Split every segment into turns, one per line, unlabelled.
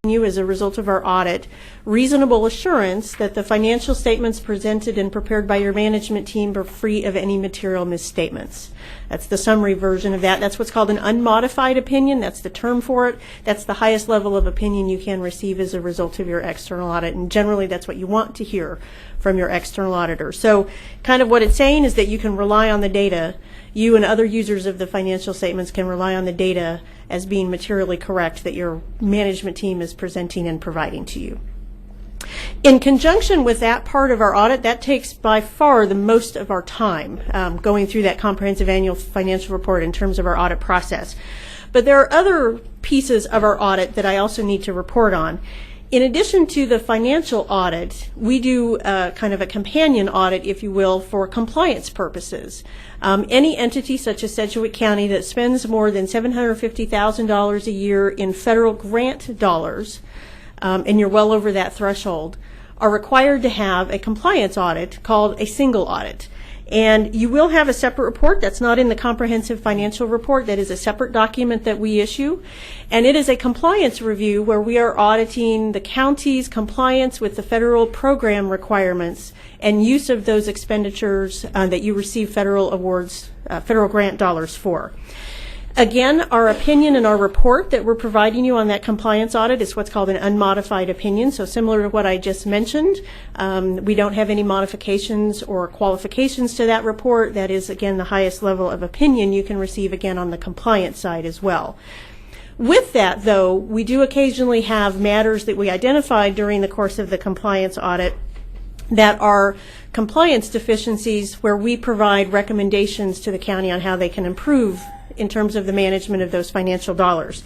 you as a result of our audit reasonable assurance that the financial statements presented and prepared by your management team are free of any material misstatements. That's the summary version of that. That's what's called an unmodified opinion. That's the term for it. That's the highest level of opinion you can receive as a result of your external audit, and generally that's what you want to hear from your external auditor. So kind of what it's saying is that you can rely on the data. You and other users of the financial statements can rely on the data as being materially correct that your management team is presenting and providing to you. In conjunction with that part of our audit, that takes by far the most of our time going through that comprehensive annual financial report in terms of our audit process. But there are other pieces of our audit that I also need to report on. In addition to the financial audit, we do kind of a companion audit, if you will, for compliance purposes. Any entity such as Sedgwick County that spends more than $750,000 a year in federal grant dollars, and you're well over that threshold, are required to have a compliance audit called a single audit. And you will have a separate report that's not in the comprehensive financial report. That is a separate document that we issue. And it is a compliance review where we are auditing the county's compliance with the federal program requirements and use of those expenditures that you receive federal awards, federal grant dollars for. Again, our opinion and our report that we're providing you on that compliance audit is what's called an unmodified opinion. So similar to what I just mentioned, we don't have any modifications or qualifications to that report. That is, again, the highest level of opinion you can receive, again, on the compliance side as well. With that, though, we do occasionally have matters that we identified during the course of the compliance audit that are compliance deficiencies where we provide recommendations to the county on how they can improve in terms of the management of those financial dollars.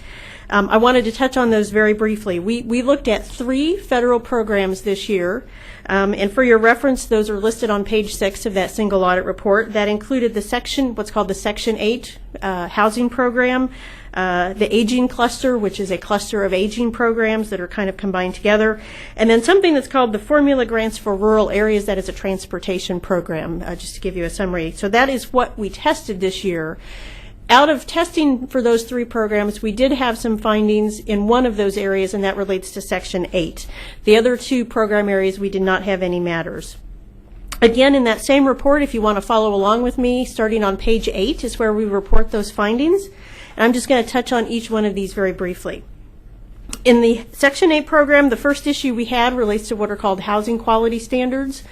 I wanted to touch on those very briefly. We looked at 3 federal programs this year, and for your reference, those are listed on page 6 of that single audit report. That included the section, what's called the Section 8 housing program, the aging cluster, which is a cluster of aging programs that are kind of combined together, and then something that's called the Formula Grants for Rural Areas. That is a transportation program, just to give you a summary. So that is what we tested this year. Out of testing for those 3 programs, we did have some findings in one of those areas, and that relates to Section 8. The other 2 program areas, we did not have any matters. Again, in that same report, if you want to follow along with me, starting on page 8 is where we report those findings. And I'm just going to touch on each one of these very briefly. In the Section 8 program, the first issue we had relates to what are called housing quality standards.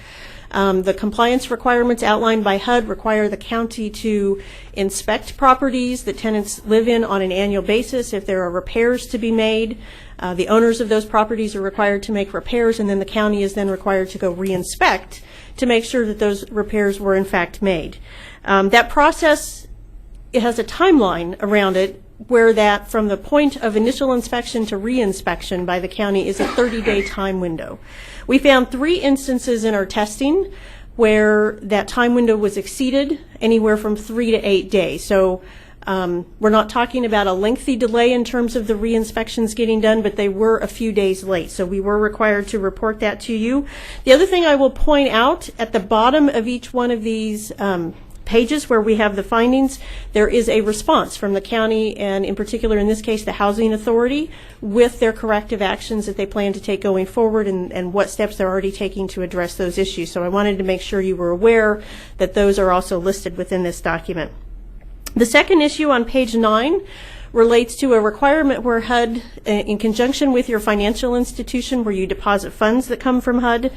The compliance requirements outlined by HUD require the county to inspect properties that tenants live in on an annual basis. If there are repairs to be made, the owners of those properties are required to make repairs, and then the county is then required to go re-inspect to make sure that those repairs were in fact made. That process, it has a timeline around it where that from the point of initial inspection to re-inspection by the county is a 30-day time window. We found 3 instances in our testing where that time window was exceeded, anywhere from 3 to 8 days. So we're not talking about a lengthy delay in terms of the re-inspections getting done, but they were a few days late. So we were required to report that to you. The other thing I will point out, at the bottom of each one of these pages where we have the findings, there is a response from the county, and in particular in this case the housing authority, with their corrective actions that they plan to take going forward and what steps they're already taking to address those issues. So I wanted to make sure you were aware that those are also listed within this document. The second issue on page 9 relates to a requirement where HUD, in conjunction with your financial institution where you deposit funds that come from HUD,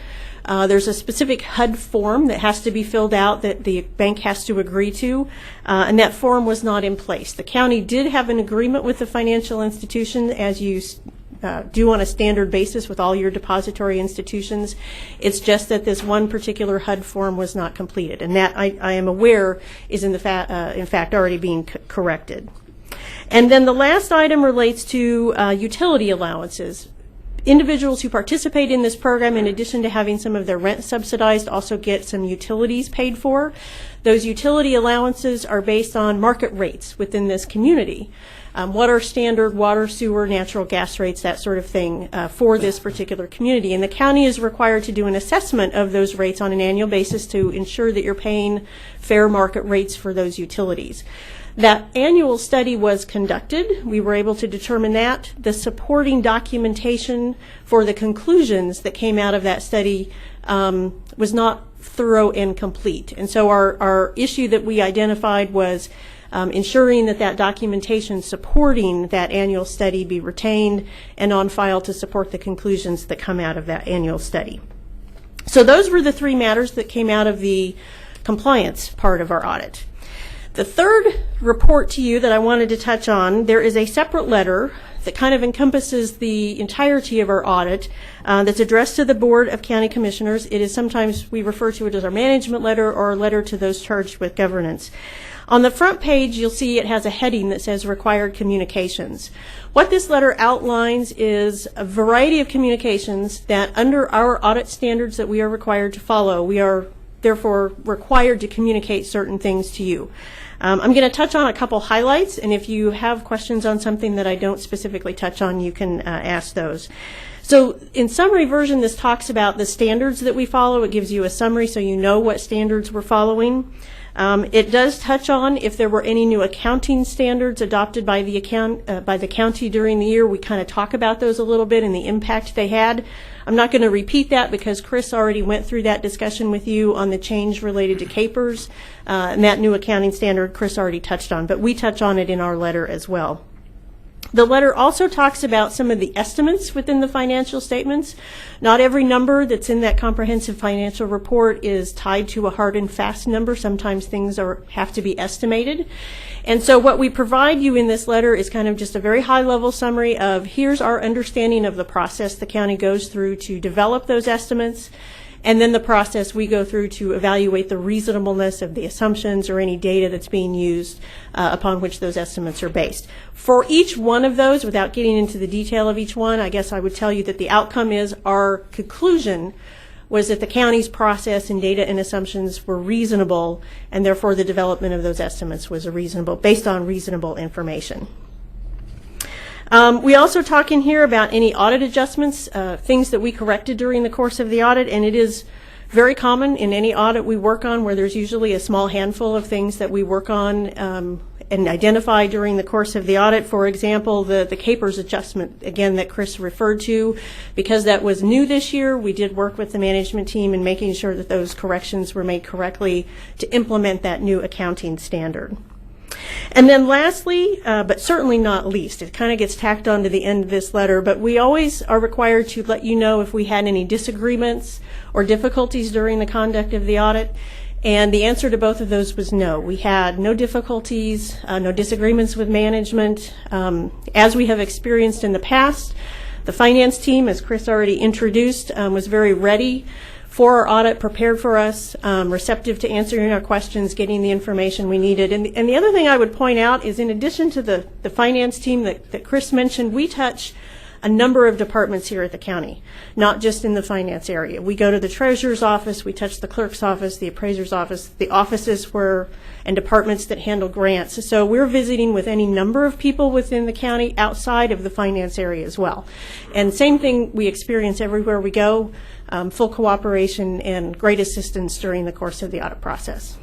there's a specific HUD form that has to be filled out that the bank has to agree to, and that form was not in place. The county did have an agreement with the financial institution, as you do on a standard basis with all your depository institutions. It's just that this one particular HUD form was not completed, and that I am aware is in fact already being corrected. And then the last item relates to utility allowances. Individuals who participate in this program, in addition to having some of their rent subsidized, also get some utilities paid for. Those utility allowances are based on market rates within this community. What are standard water, sewer, natural gas rates, that sort of thing for this particular community. And the county is required to do an assessment of those rates on an annual basis to ensure that you're paying fair market rates for those utilities. That annual study was conducted. We were able to determine that. The supporting documentation for the conclusions that came out of that study was not thorough and complete. And so our issue that we identified was ensuring that that documentation supporting that annual study be retained and on file to support the conclusions that come out of that annual study. So those were the three matters that came out of the compliance part of our audit. The third report to you that I wanted to touch on, there is a separate letter that kind of encompasses the entirety of our audit that's addressed to the Board of County Commissioners. It is sometimes we refer to it as our management letter or a letter to those charged with governance. On the front page, you'll see it has a heading that says required communications. What this letter outlines is a variety of communications that under our audit standards that we are required to follow, we are therefore required to communicate certain things to you. I'm going to touch on a couple highlights, and if you have questions on something that I don't specifically touch on, you can ask those. So in summary version, this talks about the standards that we follow. It gives you a summary so you know what standards we're following. It does touch on if there were any new accounting standards adopted by the county during the year. We kind of talk about those a little bit and the impact they had. I'm not going to repeat that because Chris already went through that discussion with you on the change related to capers, and that new accounting standard Chris already touched on, but we touch on it in our letter as well. The letter also talks about some of the estimates within the financial statements. Not every number that's in that comprehensive financial report is tied to a hard and fast number. Sometimes things have to be estimated. And so what we provide you in this letter is kind of just a very high-level summary of here's our understanding of the process the county goes through to develop those estimates, and then the process we go through to evaluate the reasonableness of the assumptions or any data that's being used upon which those estimates are based. For each one of those, without getting into the detail of each one, I guess I would tell you that the outcome is our conclusion was that the county's process and data and assumptions were reasonable, and therefore the development of those estimates was based on reasonable information. We also talk in here about any audit adjustments, things that we corrected during the course of the audit, and it is very common in any audit we work on where there's usually a small handful of things that we work on and identify during the course of the audit. For example, the capers adjustment, again, that Chris referred to, because that was new this year, we did work with the management team in making sure that those corrections were made correctly to implement that new accounting standard. And then lastly, but certainly not least, it kind of gets tacked on to the end of this letter, but we always are required to let you know if we had any disagreements or difficulties during the conduct of the audit. And the answer to both of those was no. We had no difficulties, no disagreements with management. As we have experienced in the past, the finance team, as Chris already introduced, was very ready for our audit, prepared for us, receptive to answering our questions, getting the information we needed. And the other thing I would point out is in addition to the finance team that Chris mentioned, we touch a number of departments here at the county, not just in the finance area. We go to the treasurer's office, we touch the clerk's office, the appraiser's office, the offices and departments that handle grants. So we're visiting with any number of people within the county outside of the finance area as well. And same thing we experience everywhere we go, full cooperation and great assistance during the course of the audit process.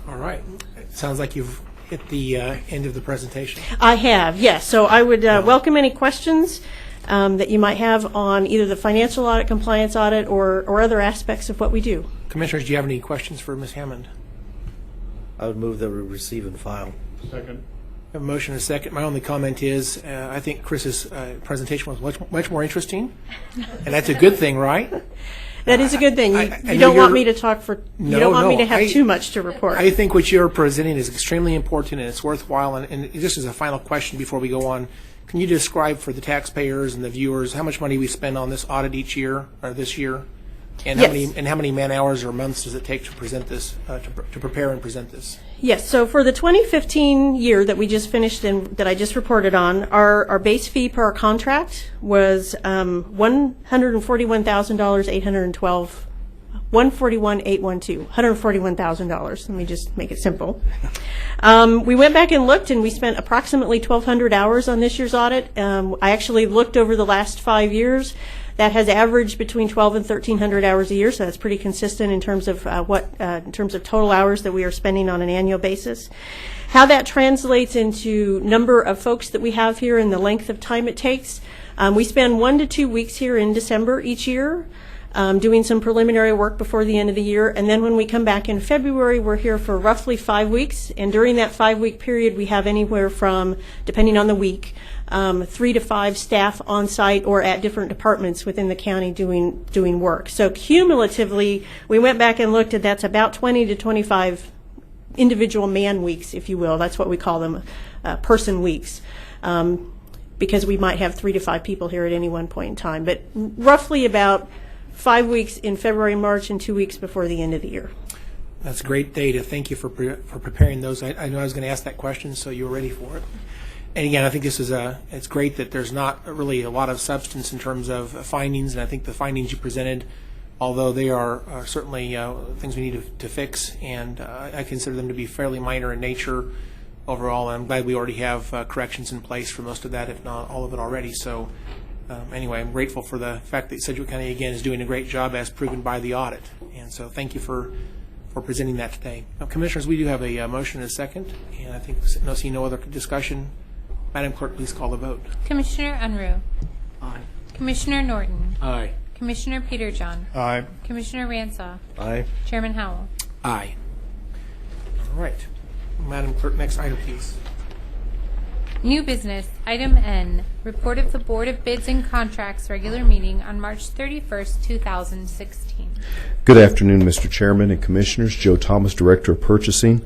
All right. It sounds like you've hit the end of the presentation.
I have, yes. So I would welcome any questions that you might have on either the financial audit, compliance audit, or other aspects of what we do.
Commissioners, do you have any questions for Ms. Hammond?
I would move that we receive and file.
Second.
I have a motion and a second. My only comment is I think Chris's presentation was much more interesting, and that's a good thing, right?
That is a good thing. You don't want me to talk for. You don't want me to have too much to report.
I think what you're presenting is extremely important and it's worthwhile. And just as a final question before we go on, can you describe for the taxpayers and the viewers how much money we spend on this audit each year or this year, and how many man hours or months does it take to present this, to prepare and present this?
Yes. So for the 2015 year that we just finished and that I just reported on, our base fee per our contract was $141,812 $141,812, Let me just make it simple. We went back and looked, and we spent approximately 1,200 hours on this year's audit. I actually looked over the last 5 years. That has averaged between 1,200 and 1,300 hours a year, so that's pretty consistent in terms of in terms of total hours that we are spending on an annual basis. How that translates into number of folks that we have here and the length of time it takes. We spend 1 to 2 weeks here in December each year, doing some preliminary work before the end of the year, and then when we come back in February, we're here for roughly 5 weeks, and during that 5-week period, we have anywhere from, depending on the week, 3 to 5 staff on site or at different departments within the county doing work. So cumulatively, we went back and looked at that's about 20 to 25 individual man weeks, if you will. That's what we call them, person weeks, because we might have 3 to 5 people here at any one point in time. But roughly about 5 weeks in February, March, and 2 weeks before the end of the year.
That's great data. Thank you for preparing those. I know I was going to ask that question, so you were ready for it. And again, I think this is it's great that there's not really a lot of substance in terms of findings, and I think the findings you presented, although they are certainly things we need to fix, and I consider them to be fairly minor in nature overall. I'm glad we already have corrections in place for most of that, if not all of it already. So anyway, I'm grateful for the fact that Sedgwick County, again, is doing a great job as proven by the audit. And so thank you for presenting that today. Now, Commissioners, we do have a motion and a second, and I think see no other discussion. Madam Clerk, please call the vote.
Commissioner Unruh.
Aye.
Commissioner Norton.
Aye.
Commissioner Peterjohn.
Aye.
Commissioner Ransaw.
Aye.
Chairman Howell.
Aye. All right. Madam Clerk, next item, please.
New business, item N, report of the Board of Bids and Contracts regular meeting on March 31st, 2016.
Good afternoon, Mr. Chairman and Commissioners. Joe Thomas, Director of Purchasing.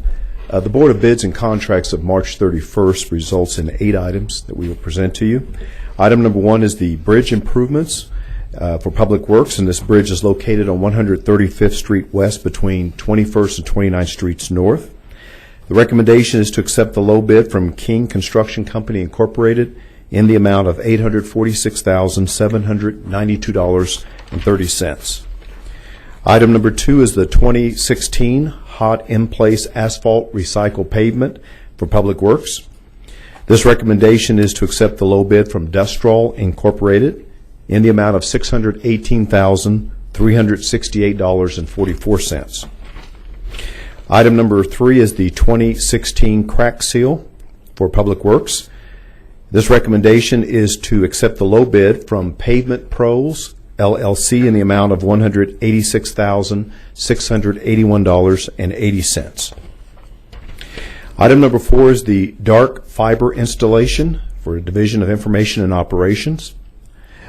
The Board of Bids and Contracts of March 31st results in 8 items that we will present to you. Item number 1 is the bridge improvements for Public Works, and this bridge is located on 135th Street West between 21st and 29th Streets North. The recommendation is to accept the low bid from King Construction Company Incorporated in the amount of $846,792.30. Item number 2 is the 2016 hot in-place asphalt recycle pavement for Public Works. This recommendation is to accept the low bid from Dustrol Incorporated in the amount of $618,368.44. Item number 3 is the 2016 crack seal for Public Works. This recommendation is to accept the low bid from Pavement Pros LLC in the amount of $186,681.80. Item number 4 is the dark fiber installation for Division of Information and Operations.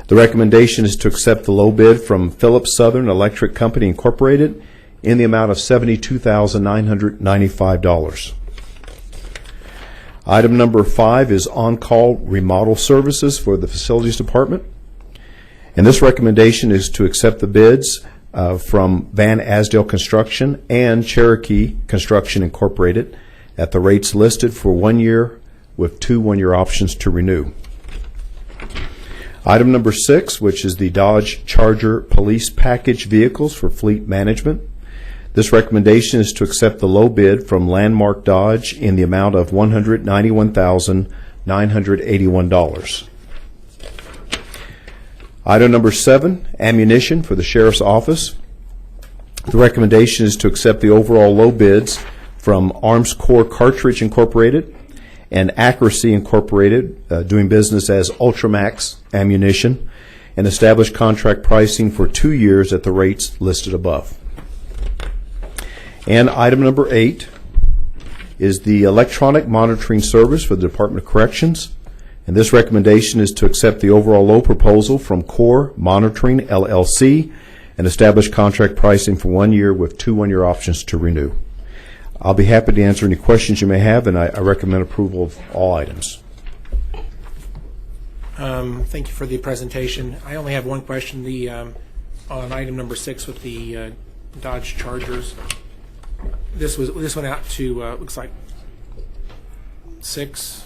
The recommendation is to accept the low bid from Phillips Southern Electric Company Incorporated in the amount of $72,995. Item number 5 is on-call remodel services for the Facilities Department. And this recommendation is to accept the bids from Van Asdale Construction and Cherokee Construction Incorporated at the rates listed for 1 year with 2 one-year options to renew. Item number 6, which is the Dodge Charger Police Package Vehicles for Fleet Management. This recommendation is to accept the low bid from Landmark Dodge in the amount of $191,981. Item number 7, ammunition for the Sheriff's Office. The recommendation is to accept the overall low bids from Arms Corps Cartridge Incorporated and Accuracy Incorporated, doing business as Ultramax Ammunition, and establish contract pricing for 2 years at the rates listed above. And item number 8 is the electronic monitoring service for the Department of Corrections. And this recommendation is to accept the overall low proposal from Core Monitoring, LLC, and establish contract pricing for 1 year with 2 one-year options to renew. I'll be happy to answer any questions you may have, and I recommend approval of all items.
Thank you for the presentation. I only have one question. On item number 6 with the Dodge Chargers. This went out to looks like 6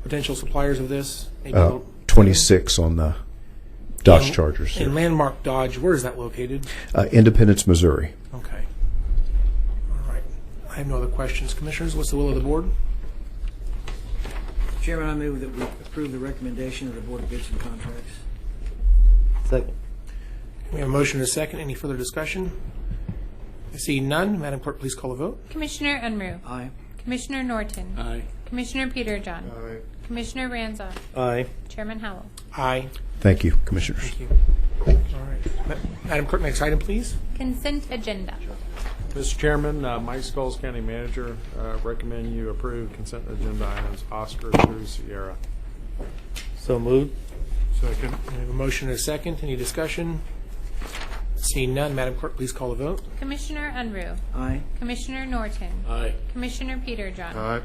potential suppliers of this. Maybe
26 on the Dodge Chargers.
And Landmark Dodge, where is that located?
Independence, Missouri.
Okay. All right. I have no other questions. Commissioners, what's the will of the board?
Chairman, I move that we approve the recommendation of the Board of Bids and Contracts.
Second.
We have a motion and a second. Any further discussion? I see none. Madam Clerk, please call the vote.
Commissioner Unruh.
Aye.
Commissioner Norton.
Aye.
Commissioner Peterjohn. Commissioner Ranza.
Aye.
Chairman Howell.
Aye.
Thank you, Commissioners.
Thank you. All right. Madam Clerk, next item, please.
Consent agenda.
Mr. Chairman, Mike Scholes, County Manager, recommend you approve consent agenda items Oscar through Sierra.
So moved.
Second.
We have a motion and a second. Any discussion? Seeing none, Madam Clerk, please call the vote.
Commissioner Unruh.
Aye.
Commissioner Norton.
Aye.
Commissioner Peterjohn.
Aye.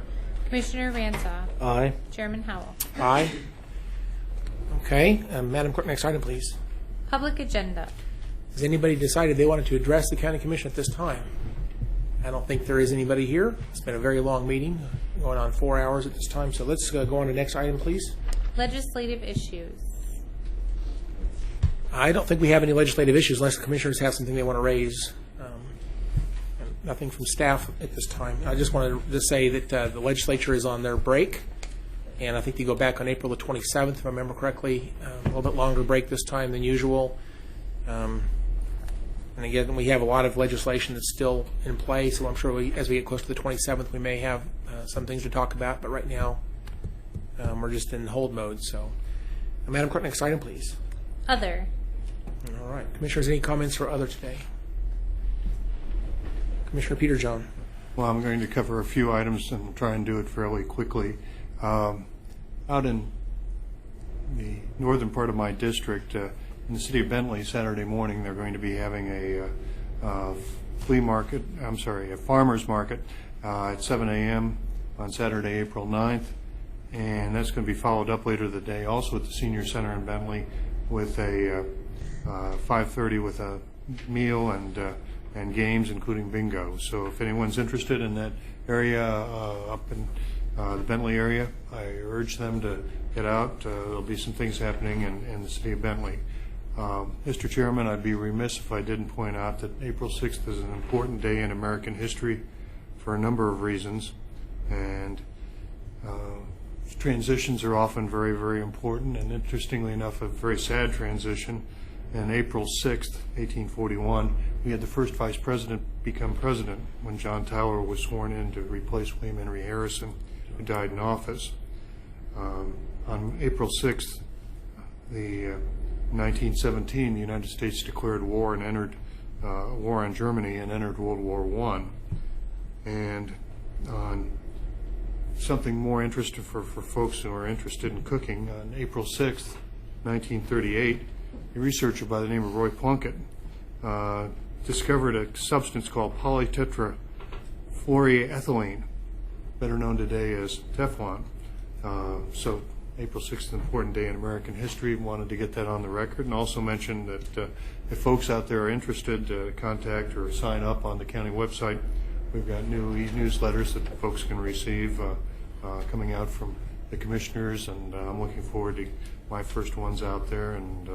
Commissioner Ranza.
Aye.
Chairman Howell.
Aye. Okay. Madam Clerk, next item, please.
Public agenda.
Has anybody decided they wanted to address the County Commission at this time? I don't think there is anybody here. It's been a very long meeting, going on 4 hours at this time. So let's go on to the next item, please.
Legislative issues.
I don't think we have any legislative issues unless the commissioners have something they want to raise. And nothing from staff at this time. I just wanted to say that the legislature is on their break, and I think they go back on April the 27th, if I remember correctly. A little bit longer break this time than usual. And again, we have a lot of legislation that's still in play, so I'm sure as we get close to the 27th, we may have some things to talk about. But right now, we're just in hold mode. So, Madam Clerk, next item, please.
Other.
All right. Commissioners, any comments for other today? Commissioner Peterjohn.
Well, I'm going to cover a few items and try and do it fairly quickly. Out in the northern part of my district, in the city of Bentley, Saturday morning, they're going to be having a farmer's market at 7 a.m. on Saturday, April 9th. And that's going to be followed up later the day, also at the Senior Center in Bentley, with a 5:30 with a meal and games, including bingo. So if anyone's interested in that area up in the Bentley area, I urge them to get out. There'll be some things happening in the city of Bentley. Mr. Chairman, I'd be remiss if I didn't point out that April 6th is an important day in American history for a number of reasons. And transitions are often very, very important, and interestingly enough, a very sad transition. On April 6th, 1841, we had the first vice president become president when John Tyler was sworn in to replace William Henry Harrison, who died in office. On April 6th, 1917, the United States declared war and entered war on Germany and entered World War I. And on something more interesting for folks who are interested in cooking, on April 6th, 1938, a researcher by the name of Roy Plunkett discovered a substance called polytetrafluoroethylene, better known today as Teflon. So April 6th is an important day in American history. Wanted to get that on the record, and also mention that if folks out there are interested, contact or sign up on the county website. We've got new newsletters that folks can receive coming out from the commissioners, and I'm looking forward to my first ones out there, and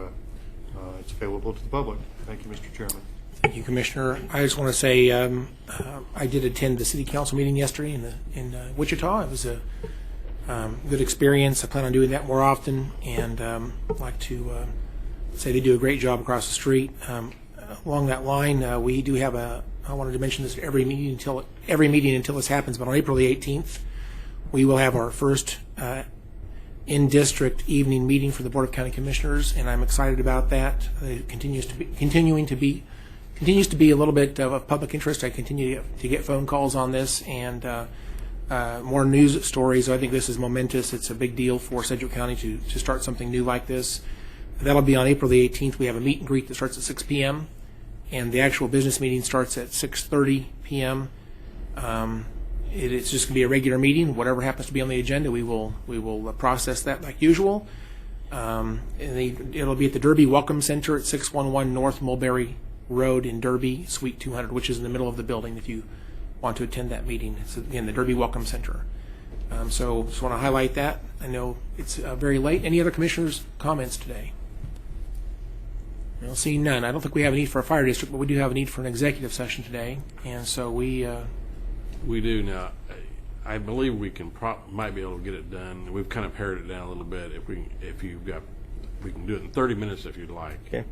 it's available to the public. Thank you, Mr. Chairman.
Thank you, Commissioner. I just want to say I did attend the City Council meeting yesterday in Wichita. It was a good experience. I plan on doing that more often, and I'd like to say they do a great job across the street. Along that line, we do have I wanted to mention this every meeting until this happens, but on April the 18th, we will have our first in-district evening meeting for the Board of County Commissioners, and I'm excited about that. It continues to be a little bit of public interest. I continue to get phone calls on this and more news stories. I think this is momentous. It's a big deal for Sedgwick County to start something new like this. That'll be on April the 18th. We have a meet and greet that starts at 6 p.m. and the actual business meeting starts at 6:30 p.m. It's just going to be a regular meeting. Whatever happens to be on the agenda, we will process that like usual. It'll be at the Derby Welcome Center at 611 North Mulberry Road in Derby, Suite 200, which is in the middle of the building if you want to attend that meeting. It's, again, the Derby Welcome Center. So just want to highlight that. I know it's very late. Any other commissioners' comments today? Well, seeing none, I don't think we have a need for a fire district, but we do have a need for an executive session today, and so we
We do now. I believe we can might be able to get it done. We've kind of pared it down a little bit. We can do it in 30 minutes if you'd like.
Okay.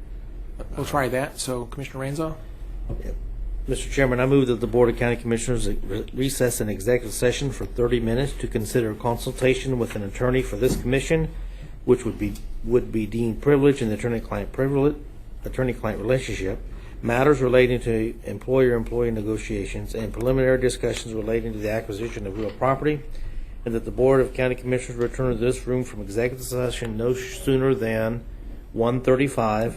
will try that. So, Commissioner Ranzo?
Mr. Chairman, I move that the Board of County Commissioners recess an executive session for 30 minutes to consider consultation with an attorney for this commission, which would be deemed privileged in the attorney-client relationship, matters relating to employer-employee negotiations, and preliminary discussions relating to the acquisition of real property, and that the Board of County Commissioners return to this room from executive session no sooner than 1:35.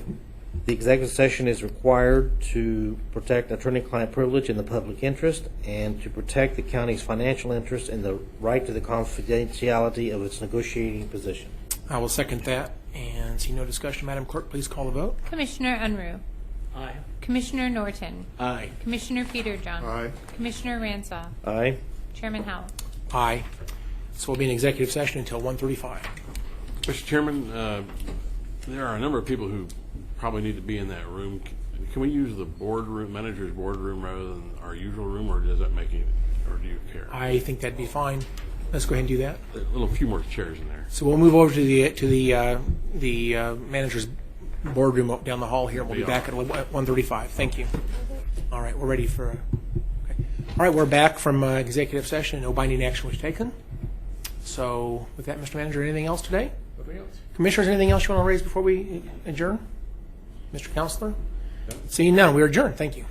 The executive session is required to protect attorney-client privilege in the public interest and to protect the county's financial interest and the right to the confidentiality of its negotiating position.
I will second that. And see no discussion, Madam Clerk, please call the vote.
Commissioner Unruh.
Aye.
Commissioner Norton.
Aye.
Commissioner Peterjohn.
Aye.
Commissioner Ransaw.
Aye.
Chairman Howell.
Aye. So we'll be in executive session until 1:35.
Mr. Chairman, there are a number of people who probably need to be in that room. Can we use the boardroom, manager's boardroom, rather than our usual room, or does that make any, or do you care?
I think that'd be fine. Let's go ahead and do that.
A little few more chairs in there.
So we'll move over to the manager's boardroom down the hall here, and we'll be back at 1:35. Thank you. All right, we're ready for. Okay. All right, we're back from executive session. No binding action was taken. So with that, Mr. Manager, anything else today?
Nothing else.
Commissioners, anything else you want to raise before we adjourn? Mr. Counselor? Seeing none, we are adjourned. Thank you.